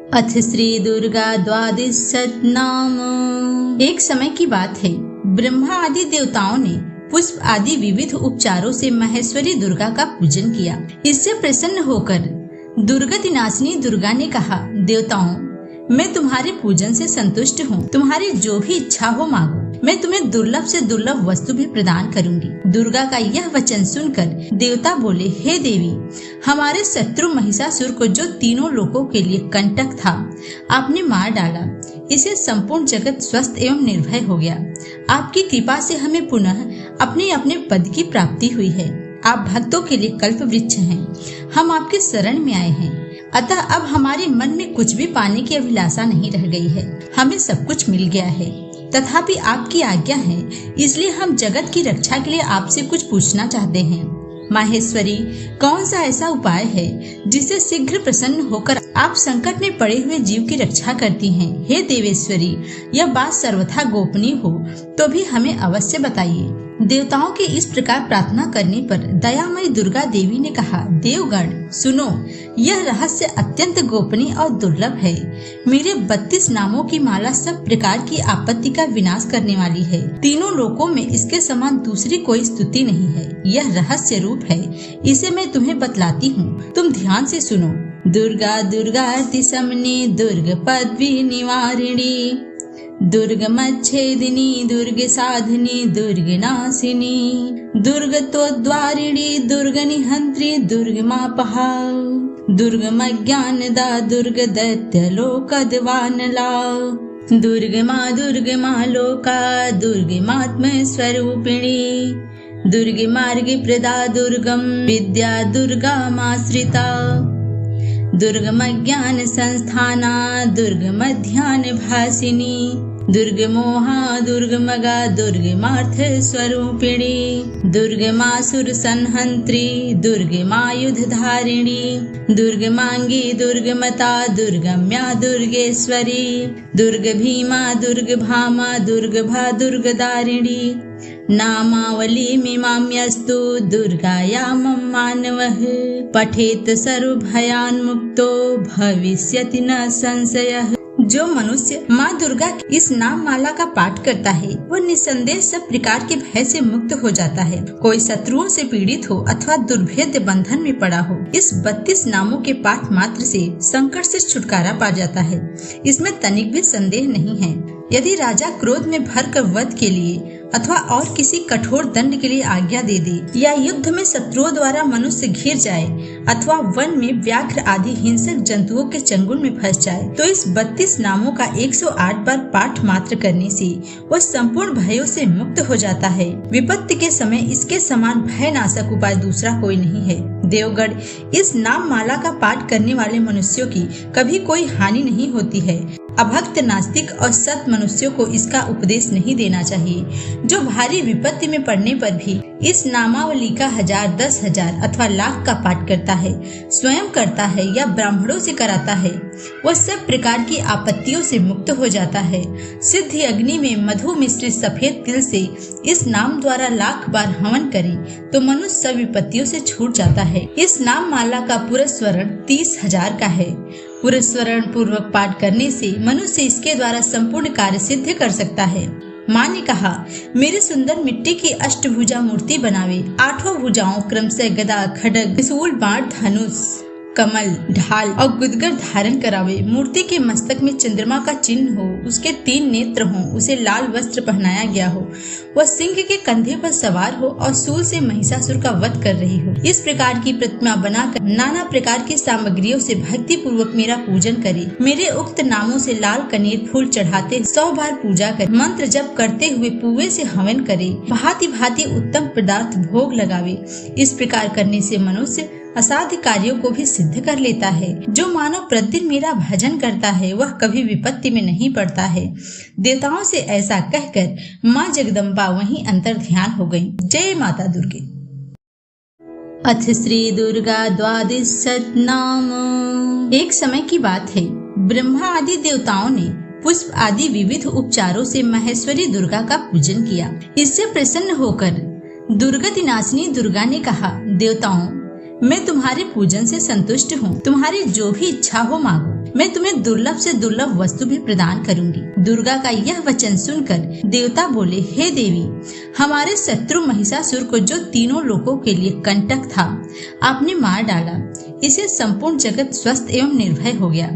अथ श्री दुर्गा द्वादश नाम। एक समय की बात है, ब्रह्मा आदि देवताओं ने पुष्प आदि विविध उपचारों से महेश्वरी दुर्गा का पूजन किया। इससे प्रसन्न होकर दुर्गति नाशिनी दुर्गा ने कहा, देवताओं, मैं तुम्हारे पूजन से संतुष्ट हूँ। तुम्हारी जो भी इच्छा हो मांगो, मैं तुम्हें दुर्लभ से दुर्लभ वस्तु भी प्रदान करूंगी। दुर्गा का यह वचन सुनकर देवता बोले, हे देवी, हमारे शत्रु महिषासुर को जो तीनों लोकों के लिए कंटक था, आपने मार डाला। इसे संपूर्ण जगत स्वस्थ एवं निर्भय हो गया। आपकी कृपा से हमें पुनः अपने अपने पद की प्राप्ति हुई है। आप भक्तों के लिए कल्प वृक्ष हैं। हम आपके शरण में आए हैं, अतः अब हमारे मन में कुछ भी पाने की अभिलाषा नहीं रह गई है। हमें सब कुछ मिल गया है, तथापि आपकी आज्ञा है, इसलिए हम जगत की रक्षा के लिए आपसे कुछ पूछना चाहते हैं। माहेश्वरी, कौन सा ऐसा उपाय है जिससे शीघ्र प्रसन्न होकर आप संकट में पड़े हुए जीव की रक्षा करती हैं? हे देवेश्वरी, यह बात सर्वथा गोपनीय हो तो भी हमें अवश्य बताइए। देवताओं के इस प्रकार प्रार्थना करने पर दयामयी दुर्गा देवी ने कहा, देवगण सुनो, यह रहस्य अत्यंत गोपनीय और दुर्लभ है। मेरे 32 नामों की माला सब प्रकार की आपत्ति का विनाश करने वाली है। तीनों लोकों में इसके समान दूसरी कोई स्तुति नहीं है। यह रहस्य रूप है, इसे मैं तुम्हें बतलाती हूँ, तुम ध्यान से सुनो। दुर्गा दुर्गार्ति समनी, दुर्ग पदवी निवारिणी, दुर्गमच्छेदिनी, दुर्ग साधिनी, दुर्ग नाशिनी, दुर्गतोद्वारिणी, दुर्ग निहंत्री, दुर्ग मापहा, दुर्गमज्ञानदा, दुर्ग दैत्य लोकद्वानला, दुर्गमा लोका, दुर्गमात्म स्वरूपिणी, दुर्ग मार्ग प्रदा, दुर्गम विद्या, दुर्गामाश्रिता, दुर्गम ज्ञान संस्थाना, दुर्गम ध्यान भासिनी, दुर्गमोहा, दुर्गमगा, दुर्गमार्थ स्वरूपिणी, दुर्गमासुर संहंत्री, दुर्गमायुध धारिणी, दुर्गमांगी, दुर्गमता, दुर्गम्या, दुर्गेश्वरी, दुर्ग भीमा, दुर्ग भामा, दुर्गभा, दुर्गदारिणी, नामावली मीमाम्यस्तु दुर्गाया मम मानवः, पठेत सर्वभयान् मुक्तो भविष्यति न संशयः। जो मनुष्य माँ दुर्गा की इस नाम माला का पाठ करता है, वह निसंदेह सब प्रकार के भय से मुक्त हो जाता है। कोई शत्रुओं से पीड़ित हो अथवा दुर्भेद्य बंधन में पड़ा हो, इस 32 नामों के पाठ मात्र से संकट से छुटकारा पा जाता है। इसमें तनिक भी संदेह नहीं है। यदि राजा क्रोध में भरकर वध के लिए अथवा और किसी कठोर दंड के लिए आज्ञा दे दे, या युद्ध में शत्रुओं द्वारा मनुष्य घिर जाए, अथवा वन में व्याघ्र आदि हिंसक जंतुओं के चंगुल में फंस जाए, तो इस 32 नामों का 108 बार पाठ मात्र करने से वह संपूर्ण भयों से मुक्त हो जाता है। विपत्ति के समय इसके समान भय नाशक उपाय दूसरा कोई नहीं है। देवगढ़, इस नाम माला का पाठ करने वाले मनुष्यों की कभी कोई हानि नहीं होती है। अभक्त, नास्तिक और सत मनुष्यों को इसका उपदेश नहीं देना चाहिए। जो भारी विपत्ति में पड़ने पर भी इस नामावली का 1000, 10,000 अथवा लाख का पाठ करता है, स्वयं करता है या ब्राह्मणों से कराता है, वह सब प्रकार की आपत्तियों से मुक्त हो जाता है। सिद्ध अग्नि में मधु मिश्रित सफेद तिल से इस नाम द्वारा लाख बार हवन करे तो मनुष्य सब विपत्तियों से छूट जाता है। इस नाम माला का पूरा स्वरण 30,000 का है। पूरे स्वरण पूर्वक पाठ करने से मनुष्य इसके द्वारा संपूर्ण कार्य सिद्ध कर सकता है। माँ ने कहा, मेरे सुंदर मिट्टी की अष्टभुजा मूर्ति बनावे। 8 भुजाओं क्रमशः गदा, खड्ग, त्रिशूल, बाण, धनुष, कमल, ढाल और गुदगर धारण करावे। मूर्ति के मस्तक में चंद्रमा का चिन्ह हो, उसके 3 नेत्र हों, उसे लाल वस्त्र पहनाया गया हो, वह सिंह के कंधे पर सवार हो और शूल से महिषासुर का वध कर रही हो। इस प्रकार की प्रतिमा बनाकर नाना प्रकार की सामग्रियों से भक्ति पूर्वक मेरा पूजन करे। मेरे उक्त नामों से लाल कनेर फूल चढ़ाते 100 बार पूजा करे। मंत्र जप करते हुए पुए से हवन करे। भांति भांति उत्तम पदार्थ भोग लगावे। इस प्रकार करने से मनुष्य असाध्य कार्यों को भी सिद्ध कर लेता है। जो मानव प्रतिदिन मेरा भजन करता है, वह कभी विपत्ति में नहीं पड़ता है। देवताओं से ऐसा कहकर माँ जगदम्बा वहीं अंतर ध्यान हो गयी। जय माता दुर्गे। अथ श्री दुर्गा द्वादश नाम। एक समय की बात है, ब्रह्मा आदि देवताओं ने पुष्प आदि विविध उपचारों से महेश्वरी दुर्गा का पूजन किया। इससे प्रसन्न होकर दुर्गति नाशिनी दुर्गा ने कहा, देवताओं, मैं तुम्हारे पूजन से संतुष्ट हूँ। तुम्हारी जो भी इच्छा हो मांगो, मैं तुम्हें तुम्हें दुर्लभ से दुर्लभ वस्तु भी प्रदान करूंगी। दुर्गा का यह वचन सुनकर देवता बोले, हे देवी, हमारे शत्रु महिषासुर को जो तीनों लोकों के लिए कंटक था, आपने मार डाला। इसे संपूर्ण जगत स्वस्थ एवं निर्भय हो गया।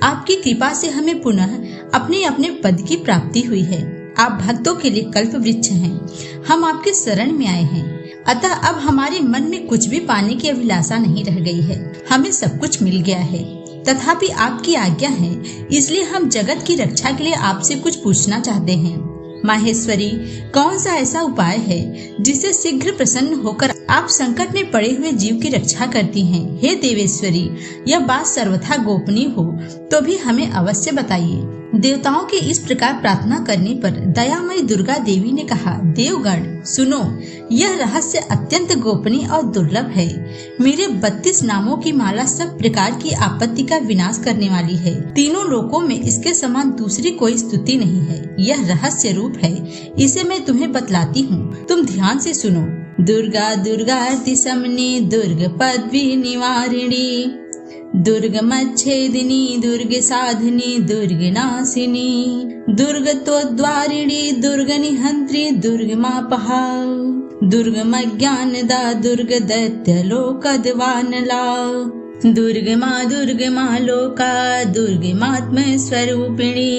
आपकी कृपा से हमें पुनः अपने अपने पद की प्राप्ति हुई है। आप भक्तों के लिए कल्प वृक्ष हैं। हम आपके शरण में आए हैं, अतः अब हमारे मन में कुछ भी पाने की अभिलाषा नहीं रह गई है। हमें सब कुछ मिल गया है, तथापि आपकी आज्ञा है, इसलिए हम जगत की रक्षा के लिए आपसे कुछ पूछना चाहते हैं। माहेश्वरी, कौन सा ऐसा उपाय है जिससे शीघ्र प्रसन्न होकर आप संकट में पड़े हुए जीव की रक्षा करती हैं? हे देवेश्वरी, यह बात सर्वथा गोपनीय हो तो भी हमें अवश्य बताइए। देवताओं के इस प्रकार प्रार्थना करने पर दयामयी दुर्गा देवी ने कहा, देवगण सुनो, यह रहस्य अत्यंत गोपनीय और दुर्लभ है। मेरे 32 नामों की माला सब प्रकार की आपत्ति का विनाश करने वाली है। तीनों लोकों में इसके समान दूसरी कोई स्तुति नहीं है। यह रहस्य रूप है, इसे मैं तुम्हें बतलाती हूँ, तुम ध्यान से सुनो। दुर्गा दुर्गाति समनी दुर्ग पदवी निवारिणी, दुर्गमच्छेदिनी दुर्ग साधिनी दुर्ग नाशिनी, दुर्गतोद्वारिणी दुर्ग निहंत्री दुर्गमापहा, दुर्गमज्ञानदा दुर्ग दैत्य लोकद्वानला, दुर्गमा लोका दुर्गमात्म स्वरूपिणी,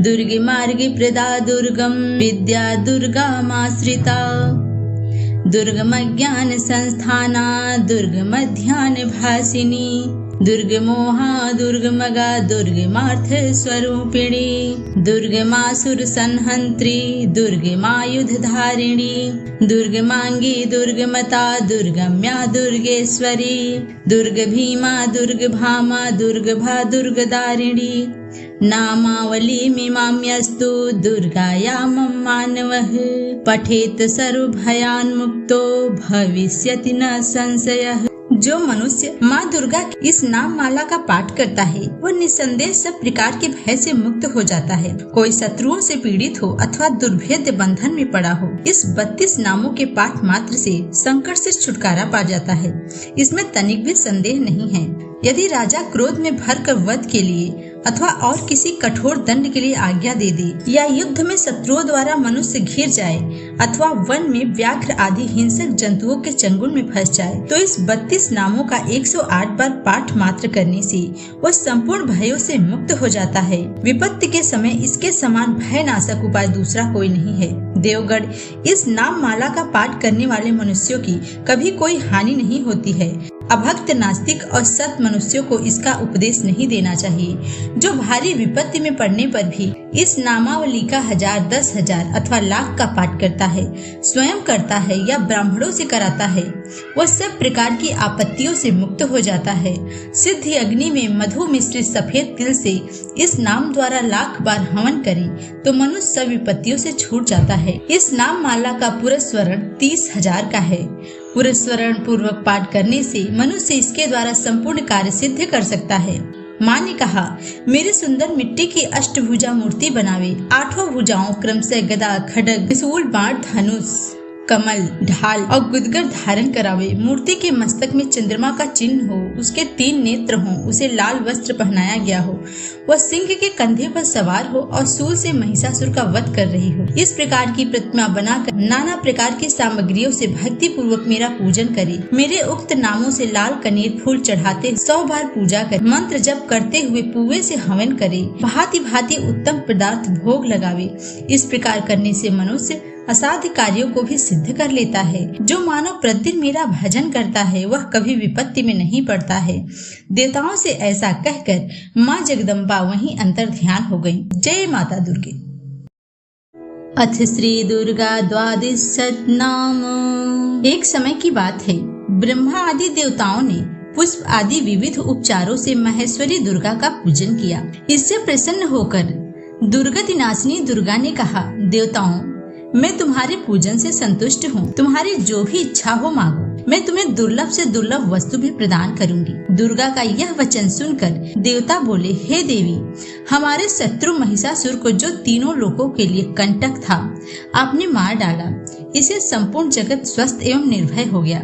दुर्ग मार्ग प्रदा दुर्गम विद्या दुर्गामाश्रिता, दुर्गम ज्ञान संस्थाना दुर्गम ध्यान भासिनी, दुर्गमोहा दुर्गमगा दुर्गमार्थ स्वरूपिणी, दुर्गमासुर संहंत्री दुर्गमायुध धारिणी, दुर्गमांगी दुर्गमता दुर्गम्या दुर्गेश्वरी, दुर्ग भीमा दुर्ग भामा दुर्गभा दुर्गदारिणी, नामावली मीमाम्यस्तु दुर्गाया मम मानवः, पठेत सर्वभयान् मुक्तो भविष्यति न संशयः। जो मनुष्य माँ दुर्गा की इस नाम माला का पाठ करता है, वह निसंदेह सब प्रकार के भय से मुक्त हो जाता है। कोई शत्रुओं से पीड़ित हो अथवा दुर्भेद्य बंधन में पड़ा हो, इस 32 नामों के पाठ मात्र से संकट से छुटकारा पा जाता है। इसमें तनिक भी संदेह नहीं है। यदि राजा क्रोध में भरकर वध के लिए अथवा और किसी कठोर दंड के लिए आज्ञा दे दे, या युद्ध में शत्रुओं द्वारा मनुष्य घिर जाए, अथवा वन में व्याघ्र आदि हिंसक जंतुओं के चंगुल में फंस जाए, तो इस 32 नामों का 108 बार पाठ मात्र करने से वह संपूर्ण भयों से मुक्त हो जाता है। विपत्ति के समय इसके समान भय नाशक उपाय दूसरा कोई नहीं है। देवगढ़, इस नाम माला का पाठ करने वाले मनुष्यों की कभी कोई हानि नहीं होती है। अभक्त, नास्तिक और सत मनुष्यों को इसका उपदेश नहीं देना चाहिए। जो भारी विपत्ति में पड़ने पर भी इस नामावली का 1000, 10,000 अथवा लाख का पाठ करता है, स्वयं करता है या ब्राह्मणों से कराता है, वह सब प्रकार की आपत्तियों से मुक्त हो जाता है। सिद्ध अग्नि में मधु मिश्रित सफेद तिल से इस नाम द्वारा लाख बार हवन करे तो मनुष्य सब विपत्तियों से छूट जाता है। इस नाम माला का पूरा स्वरण 30,000 का है। पूरे स्वरण पूर्वक पाठ करने से मनुष्य इसके द्वारा संपूर्ण कार्य सिद्ध कर सकता है। माँ ने कहा, मेरी सुंदर मिट्टी की अष्टभुजा मूर्ति बनावे, 8 भुजाओं क्रमशः गदा, खड्ग, त्रिशूल, बाण, धनुष, कमल, ढाल और गुदगर धारण करावे। मूर्ति के मस्तक में चंद्रमा का चिन्ह हो, उसके 3 नेत्र हों, उसे लाल वस्त्र पहनाया गया हो, वह सिंह के कंधे पर सवार हो और शूल से महिषासुर का वध कर रही हो। इस प्रकार की प्रतिमा बनाकर नाना प्रकार की सामग्रियों से भक्ति पूर्वक मेरा पूजन करे। मेरे उक्त नामों से लाल कनेर फूल चढ़ाते 100 बार पूजा करे। मंत्र जप करते हुए पुए से हवन करे। भांति भांति उत्तम पदार्थ भोग लगावे। इस प्रकार करने से मनुष्य असाध्य कार्यों को भी सिद्ध कर लेता है। जो मानव प्रतिदिन मेरा भजन करता है, वह कभी विपत्ति में नहीं पड़ता है। देवताओं से ऐसा कहकर माँ जगदम्बा वहीं अंतर ध्यान हो गयी। जय माता दुर्गे। अथ श्री दुर्गा द्वादश नाम। एक समय की बात है, ब्रह्मा आदि देवताओं ने पुष्प आदि विविध उपचारों से महेश्वरी दुर्गा का पूजन किया। इससे प्रसन्न होकर दुर्गति नाशिनी दुर्गा ने कहा, देवताओं, मैं तुम्हारे पूजन से संतुष्ट हूँ। तुम्हारी जो भी इच्छा हो मांगो, मैं तुम्हें दुर्लभ से दुर्लभ वस्तु भी प्रदान करूंगी। दुर्गा का यह वचन सुनकर देवता बोले, हे देवी, हमारे शत्रु महिषासुर को जो तीनों लोकों के लिए कंटक था, आपने मार डाला। इसे संपूर्ण जगत स्वस्थ एवं निर्भय हो गया।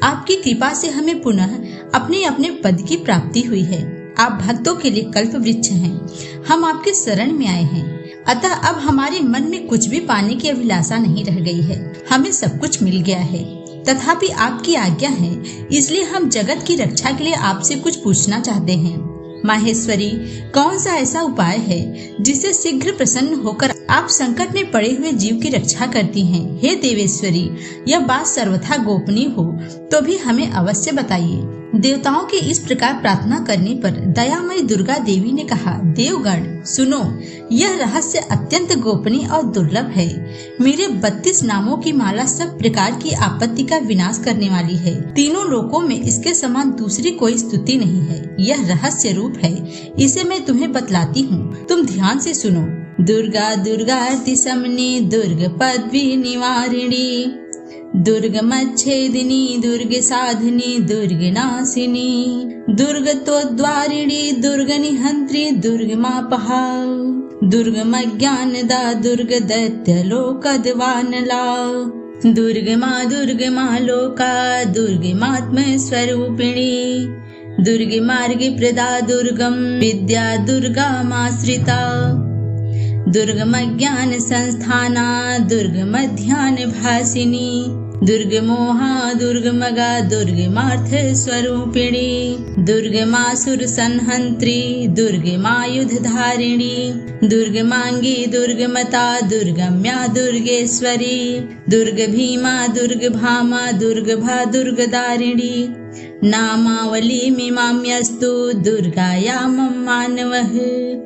आपकी कृपा से हमें पुनः अपने अपने पद की प्राप्ति हुई है। आप भक्तों के लिए कल्प वृक्ष हैं। हम आपके शरण में आए हैं, अतः अब हमारे मन में कुछ भी पाने की अभिलाषा नहीं रह गई है। हमें सब कुछ मिल गया है, तथापि आपकी आज्ञा है, इसलिए हम जगत की रक्षा के लिए आपसे कुछ पूछना चाहते हैं। माहेश्वरी, कौन सा ऐसा उपाय है जिससे शीघ्र प्रसन्न होकर आप संकट में पड़े हुए जीव की रक्षा करती हैं? हे देवेश्वरी, यह बात सर्वथा गोपनीय हो तो भी हमें अवश्य बताइए। देवताओं के इस प्रकार प्रार्थना करने पर दयामयी दुर्गा देवी ने कहा, देवगण सुनो, यह रहस्य अत्यंत गोपनीय और दुर्लभ है। मेरे 32 नामों की माला सब प्रकार की आपत्ति का विनाश करने वाली है। तीनों लोकों में इसके समान दूसरी कोई स्तुति नहीं है। यह रहस्य रूप है, इसे मैं तुम्हें बतलाती हूँ, तुम ध्यान से सुनो। दुर्गा दुर्गाति समनी दुर्ग पदवी निवारिणी, दुर्गमच्छेदिनी दुर्ग साधिनी दुर्ग नाशिनी, दुर्गतोद्वारिणी दुर्ग निहंत्री दुर्गमापहा, दुर्गमज्ञानदा दुर्ग दैत्य लोकद्वानला, दुर्गमा लोका दुर्गमात्म स्वरूपिणी, दुर्ग मार्ग प्रदा दुर्गम विद्या दुर्गामाश्रिता, दुर्गम ज्ञान संस्थाना दुर्गम ध्यान भासिनी, दुर्गमोहा दुर्गमगा दुर्गमार्थ स्वरूपिणी, दुर्गमासुर संहंत्री दुर्गमायुध धारिणी, दुर्गमांगी दुर्गमता दुर्गम्या दुर्गेश्वरी, दुर्ग भीमा दुर्ग भामा दुर्गभा दुर्गदारिणी, नामावली मीमाम्यस्तु दुर्गायामं मानवः,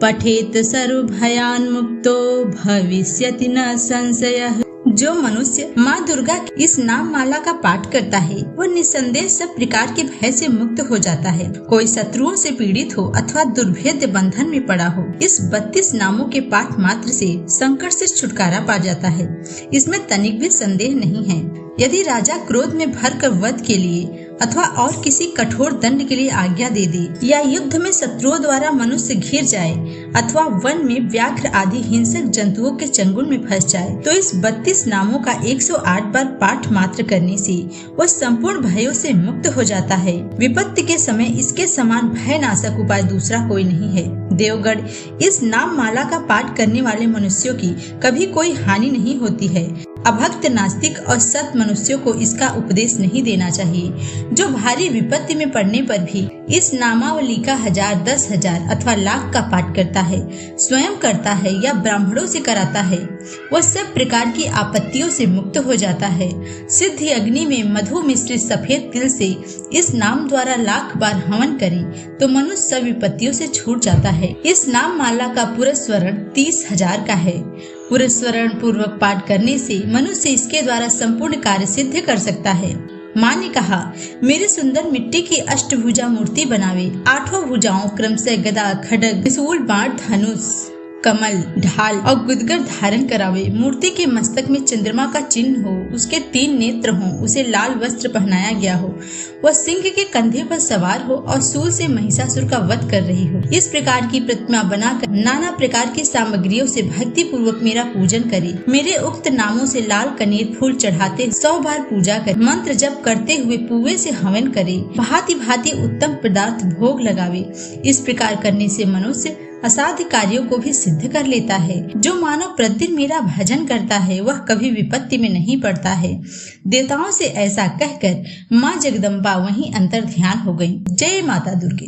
पठेत सर्वभयान् मुक्तो भविष्यति न संशयः। जो मनुष्य माँ दुर्गा की इस नाम माला का पाठ करता है वह निसंदेह सब प्रकार के भय से मुक्त हो जाता है। कोई शत्रुओं से पीड़ित हो अथवा दुर्भेद्य बंधन में पड़ा हो, इस 32 नामों के पाठ मात्र से संकट से छुटकारा पा जाता है। इसमें तनिक भी संदेह नहीं है। यदि राजा क्रोध में भरकर वध के लिए अथवा और किसी कठोर दंड के लिए आज्ञा दे दे, या युद्ध में शत्रुओं द्वारा मनुष्य घिर जाए अथवा वन में व्याघ्र आदि हिंसक जंतुओं के चंगुल में फंस जाए, तो इस 32 नामों का 108 बार पाठ मात्र करने से वह संपूर्ण भयों से मुक्त हो जाता है। विपत्ति के समय इसके समान भयनाशक उपाय दूसरा कोई नहीं है। देवगण, इस नाम माला का पाठ करने वाले मनुष्यों की कभी कोई हानि नहीं होती है। अभक्त, नास्तिक और सत मनुष्यों को इसका उपदेश नहीं देना चाहिए। जो भारी विपत्ति में पड़ने पर भी इस नामावली का 1000, 10,000 अथवा लाख का पाठ करता है, स्वयं करता है या ब्राह्मणों से कराता है, वह सब प्रकार की आपत्तियों से मुक्त हो जाता है। सिद्धि अग्नि में मधु मिश्रित सफेद तिल से इस नाम द्वारा लाख बार हवन करे तो मनुष्य सब विपत्तियों से छूट जाता है। इस नाम माला का पुरस्मरण 30,000 का है। पुरस्मरण पूर्वक पाठ करने से मनुष्य इसके द्वारा संपूर्ण कार्य सिद्ध कर सकता है। माँ ने कहा, मेरे सुंदर मिट्टी की अष्टभुजा मूर्ति बनावे, 8 भुजाओं क्रमशः गदा, खड्ग, त्रिशूल, बाण, धनुष, कमल, ढाल और गुदगर धारण करावे। मूर्ति के मस्तक में चंद्रमा का चिन्ह हो, उसके 3 नेत्र हों, उसे लाल वस्त्र पहनाया गया हो, वह सिंह के कंधे पर सवार हो और शूल से महिषासुर का वध कर रही हो। इस प्रकार की प्रतिमा बनाकर नाना प्रकार की सामग्रियों से भक्ति पूर्वक मेरा पूजन करे। मेरे उक्त नामों से लाल कनेर फूल चढ़ाते 100 बार पूजा करे। मंत्र जप करते हुए पुए से हवन करे। भांति भांति उत्तम पदार्थ भोग लगावे। इस प्रकार करने से मनुष्य असाध्य कार्यों को भी सिद्ध कर लेता है। जो मानव प्रतिदिन मेरा भजन करता है वह कभी विपत्ति में नहीं पड़ता है। देवताओं से ऐसा कहकर माँ जगदम्बा वहीं अंतर ध्यान हो गयी। जय माता दुर्गे।